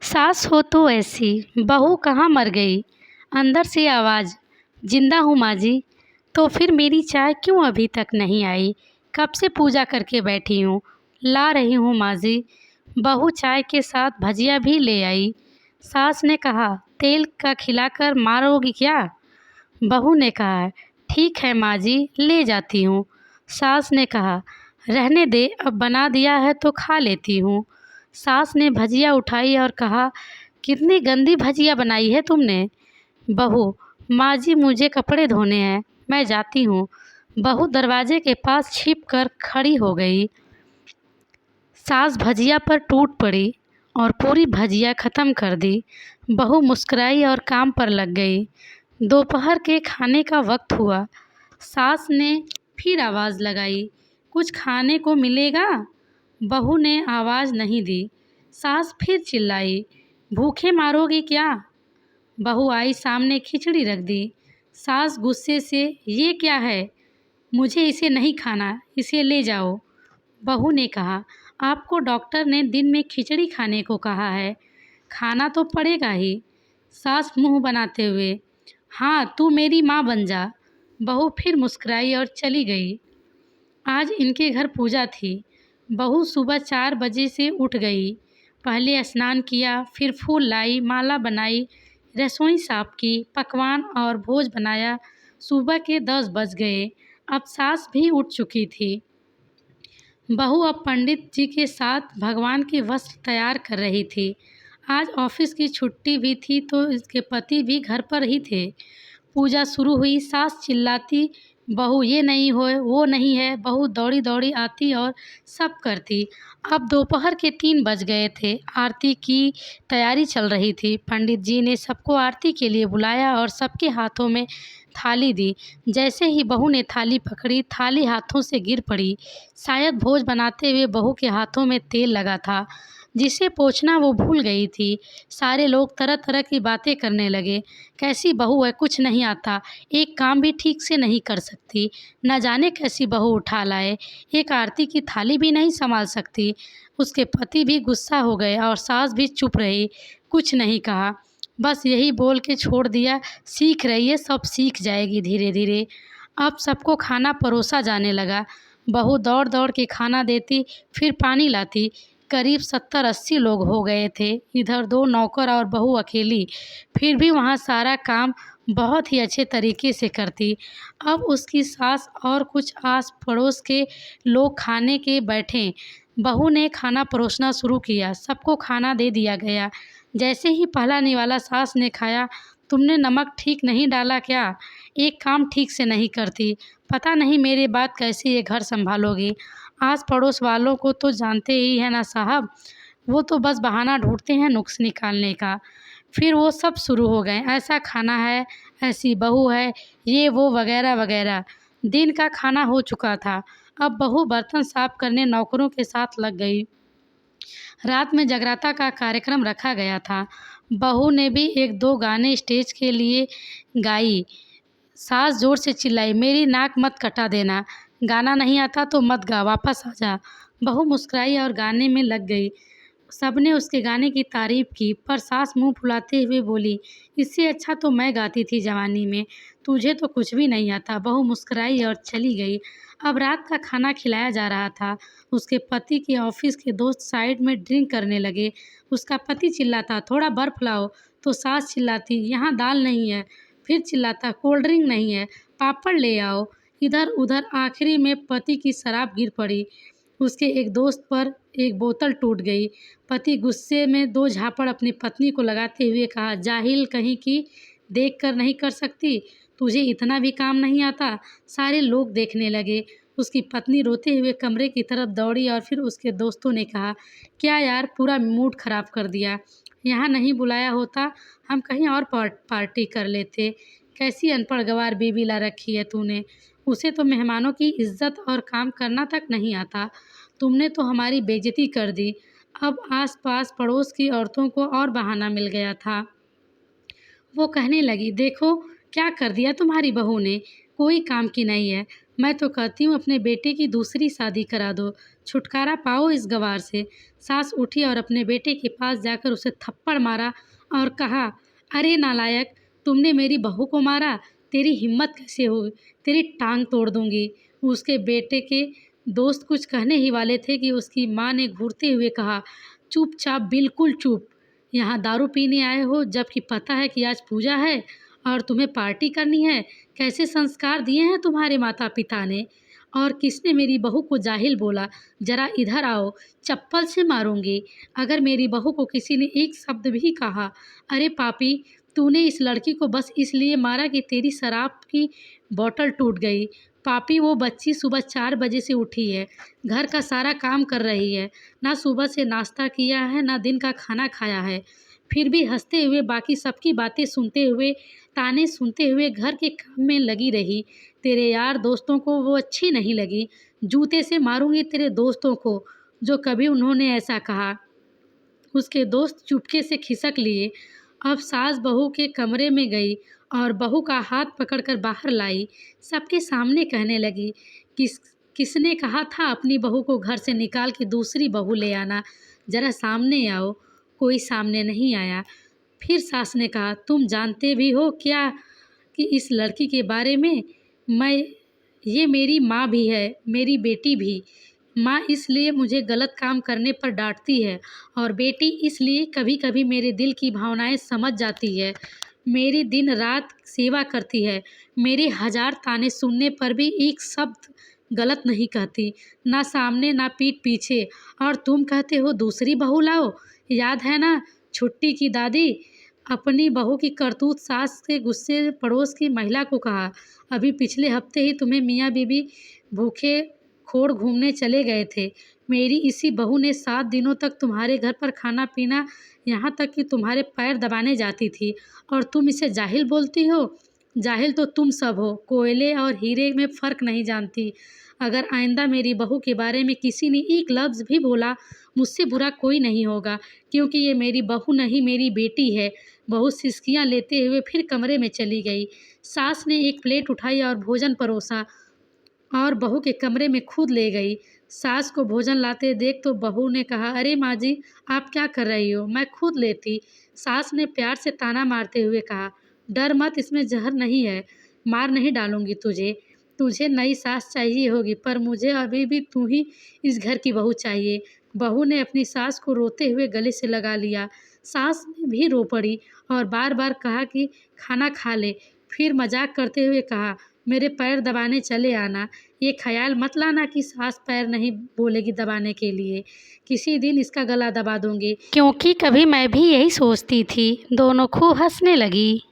सास हो तो ऐसी, बहू कहाँ मर गई। अंदर से आवाज़, जिंदा हूँ माँ जी। तो फिर मेरी चाय क्यों अभी तक नहीं आई। कब से पूजा करके बैठी हूँ, ला रही हूँ माँ जी। बहू चाय के साथ भजिया भी ले आई। सास ने कहा, तेल का खिलाकर मारोगी क्या। बहू ने कहा, ठीक है माँ जी, ले जाती हूँ। सास ने कहा, रहने दे, अब बना दिया है तो खा लेती हूँ। सास ने भजिया उठाई और कहा, कितनी गंदी भजिया बनाई है तुमने। बहू, माँ जी मुझे कपड़े धोने हैं, मैं जाती हूँ। बहू दरवाजे के पास छिप कर खड़ी हो गई। सास भजिया पर टूट पड़ी और पूरी भजिया ख़त्म कर दी। बहू मुस्कुराई और काम पर लग गई। दोपहर के खाने का वक्त हुआ। सास ने फिर आवाज़ लगाई, कुछ खाने को मिलेगा। बहू ने आवाज़ नहीं दी। सास फिर चिल्लाई, भूखे मारोगी क्या। बहू आई, सामने खिचड़ी रख दी। सास गुस्से से, ये क्या है, मुझे इसे नहीं खाना, इसे ले जाओ। बहू ने कहा, आपको डॉक्टर ने दिन में खिचड़ी खाने को कहा है, खाना तो पड़ेगा ही। सास मुंह बनाते हुए, हाँ तू मेरी माँ बन जा। बहू फिर मुस्कुराई और चली गई। आज इनके घर पूजा थी। बहू सुबह 4 बजे से उठ गई। पहले स्नान किया, फिर फूल लाई, माला बनाई, रसोई साफ की, पकवान और भोज बनाया। सुबह के 10 बज गए। अब सास भी उठ चुकी थी। बहू अब पंडित जी के साथ भगवान के वस्त्र तैयार कर रही थी। आज ऑफिस की छुट्टी भी थी तो इसके पति भी घर पर ही थे। पूजा शुरू हुई। सास चिल्लाती, बहू ये नहीं हो, वो नहीं है। बहू दौड़ी दौड़ी आती और सब करती। अब दोपहर के 3 बज गए थे। आरती की तैयारी चल रही थी। पंडित जी ने सबको आरती के लिए बुलाया और सबके हाथों में थाली दी। जैसे ही बहू ने थाली पकड़ी, थाली हाथों से गिर पड़ी। शायद भोज बनाते हुए बहू के हाथों में तेल लगा था, जिसे पोंछना वो भूल गई थी। सारे लोग तरह तरह की बातें करने लगे। कैसी बहू है, कुछ नहीं आता, एक काम भी ठीक से नहीं कर सकती, न जाने कैसी बहू उठा लाए, एक आरती की थाली भी नहीं संभाल सकती। उसके पति भी गुस्सा हो गए और सास भी चुप रही, कुछ नहीं कहा, बस यही बोल के छोड़ दिया, सीख रही है, सब सीख जाएगी धीरे धीरे। अब सबको खाना परोसा जाने लगा। बहू दौड़ दौड़ के खाना देती, फिर पानी लाती। करीब 70-80 लोग हो गए थे। इधर 2 नौकर और बहू अकेली, फिर भी वहाँ सारा काम बहुत ही अच्छे तरीके से करती। अब उसकी सास और कुछ आस पड़ोस के लोग खाने के बैठे। बहू ने खाना परोसना शुरू किया। सबको खाना दे दिया गया। जैसे ही पहला निवाला सास ने खाया, तुमने नमक ठीक नहीं डाला क्या, एक काम ठीक से नहीं करती, पता नहीं मेरे बाद कैसे ये घर संभालोगी। आस पड़ोस वालों को तो जानते ही हैं ना साहब, वो तो बस बहाना ढूंढते हैं नुक्स निकालने का। फिर वो सब शुरू हो गए, ऐसा खाना है, ऐसी बहू है, ये वो वगैरह वगैरह। दिन का खाना हो चुका था। अब बहू बर्तन साफ करने नौकरों के साथ लग गई। रात में जगराता का कार्यक्रम रखा गया था। बहू ने भी 1-2 गाने स्टेज के लिए गाई। सास जोर से चिल्लाई, मेरी नाक मत कटा देना, गाना नहीं आता तो मत गा, वापस आ जा। बहू मुस्कुराई और गाने में लग गई। सबने उसके गाने की तारीफ की, पर सास मुंह फुलाते हुए बोली, इससे अच्छा तो मैं गाती थी जवानी में, तुझे तो कुछ भी नहीं आता। बहू मुस्कुराई और चली गई। अब रात का खाना खिलाया जा रहा था। उसके पति के ऑफिस के दोस्त साइड में ड्रिंक करने लगे। उसका पति चिल्लाता, थोड़ा बर्फ लाओ, तो सास चिल्लाती, यहाँ दाल नहीं है। फिर चिल्लाता, कोल्ड ड्रिंक नहीं है, पापड़ ले आओ। इधर उधर आखिरी में पति की शराब गिर पड़ी। उसके एक दोस्त पर एक बोतल टूट गई। पति गुस्से में 2 झापड़ अपनी पत्नी को लगाते हुए कहा, जाहिल कहीं की, देख कर नहीं कर सकती, तुझे इतना भी काम नहीं आता। सारे लोग देखने लगे। उसकी पत्नी रोते हुए कमरे की तरफ दौड़ी और फिर उसके दोस्तों ने कहा, क्या यार, पूरा मूड खराब कर दिया, यहाँ नहीं बुलाया होता, हम कहीं और पार्टी कर लेते। कैसी अनपढ़ गँवार बीवी ला रखी है तूने, उसे तो मेहमानों की इज्जत और काम करना तक नहीं आता। तुमने तो हमारी बेइज्जती कर दी। अब आस-पास पड़ोस की औरतों को और बहाना मिल गया था। वो कहने लगी, देखो क्या कर दिया तुम्हारी बहू ने, कोई काम की नहीं है, मैं तो कहती हूँ अपने बेटे की दूसरी शादी करा दो, छुटकारा पाओ इस गँवार से। सास उठी और अपने बेटे के पास जाकर उसे थप्पड़ मारा और कहा, अरे नालायक, तुमने मेरी बहू को मारा, तेरी हिम्मत कैसे हुई, तेरी टांग तोड़ दूंगी। उसके बेटे के दोस्त कुछ कहने ही वाले थे कि उसकी माँ ने घूरते हुए कहा, चुपचाप बिल्कुल चुप, यहाँ दारू पीने आए हो जबकि पता है कि आज पूजा है और तुम्हें पार्टी करनी है। कैसे संस्कार दिए हैं तुम्हारे माता पिता ने। और किसने मेरी बहू को जाहिल बोला, जरा इधर आओ, चप्पल से मारूंगी अगर मेरी बहू को किसी ने एक शब्द भी कहा। अरे पापी, तूने इस लड़की को बस इसलिए मारा कि तेरी शराब की बोतल टूट गई। पापी, वो बच्ची सुबह 4 बजे से उठी है, घर का सारा काम कर रही है, ना सुबह से नाश्ता किया है ना दिन का खाना खाया है, फिर भी हंसते हुए बाकी सबकी बातें सुनते हुए, ताने सुनते हुए घर के काम में लगी रही। तेरे यार दोस्तों को वो अच्छी नहीं लगी। जूते से मारूंगी तेरे दोस्तों को जो कभी उन्होंने ऐसा कहा। उसके दोस्त चुपके से खिसक लिए। अब सास बहू के कमरे में गई और बहू का हाथ पकड़कर बाहर लाई। सबके सामने कहने लगी, किसने कहा था अपनी बहू को घर से निकाल के दूसरी बहू ले आना, जरा सामने आओ। कोई सामने नहीं आया। फिर सास ने कहा, तुम जानते भी हो क्या कि इस लड़की के बारे में। मैं ये मेरी माँ भी है, मेरी बेटी भी। माँ इसलिए मुझे गलत काम करने पर डांटती है और बेटी इसलिए कभी कभी मेरे दिल की भावनाएं समझ जाती है। मेरी दिन रात सेवा करती है, मेरे 1000 ताने सुनने पर भी एक शब्द गलत नहीं कहती, ना सामने ना पीठ पीछे। और तुम कहते हो दूसरी बहू लाओ। याद है ना छुट्टी की दादी, अपनी बहू की करतूत सास के गुस्से पड़ोस की महिला को कहा, अभी पिछले हफ्ते ही तुम्हें मियाँ बीबी भूखे खोड़ घूमने चले गए थे। मेरी इसी बहू ने 7 दिनों तक तुम्हारे घर पर खाना पीना, यहाँ तक कि तुम्हारे पैर दबाने जाती थी, और तुम इसे जाहिल बोलती हो। जाहिल तो तुम सब हो, कोयले और हीरे में फ़र्क नहीं जानती। अगर आइंदा मेरी बहू के बारे में किसी ने एक लफ्ज़ भी बोला, मुझसे बुरा कोई नहीं होगा, क्योंकि ये मेरी बहू नहीं मेरी बेटी है। बहू सिसकियाँ लेते हुए फिर कमरे में चली गई। सास ने एक प्लेट उठाई और भोजन परोसा और बहू के कमरे में खुद ले गई। सास को भोजन लाते देख तो बहू ने कहा, अरे माँ जी, आप क्या कर रही हो, मैं खुद लेती। सास ने प्यार से ताना मारते हुए कहा, डर मत, इसमें जहर नहीं है, मार नहीं डालूंगी तुझे। तुझे नई सास चाहिए होगी, पर मुझे अभी भी तू ही इस घर की बहू चाहिए। बहू ने अपनी सास को रोते हुए गले से लगा लिया। सास ने भी रो पड़ी और बार बार कहा कि खाना खा ले। फिर मजाक करते हुए कहा, मेरे पैर दबाने चले आना। ये ख्याल मत लाना कि सास पैर नहीं बोलेगी दबाने के लिए। किसी दिन इसका गला दबा दूंगी। क्योंकि कभी मैं भी यही सोचती थी। दोनों खूब हंसने लगी।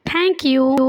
Thank you.